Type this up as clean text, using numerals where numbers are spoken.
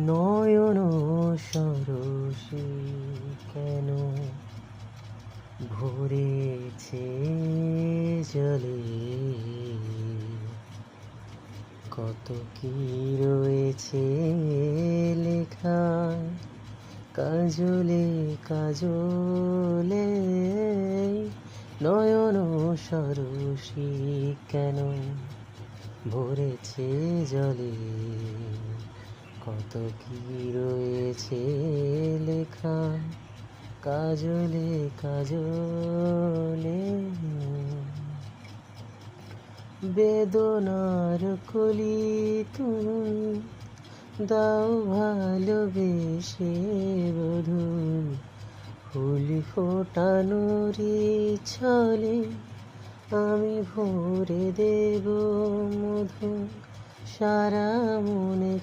নয়ন সরসী কেন ভরেছে জলে, কত কি রয়েছে লেখা কাজলে কাজলে। নয়ন সরসী কেন ভরেছে জলে, কত কি রয়েছে লেখা কাজলে কাজলে। বেদনার কলি তুমি দাও ভালোবেসে বধূ, ফুল ফোটানোরি ছলে আমি ভরে দেব মধু সারা মনে।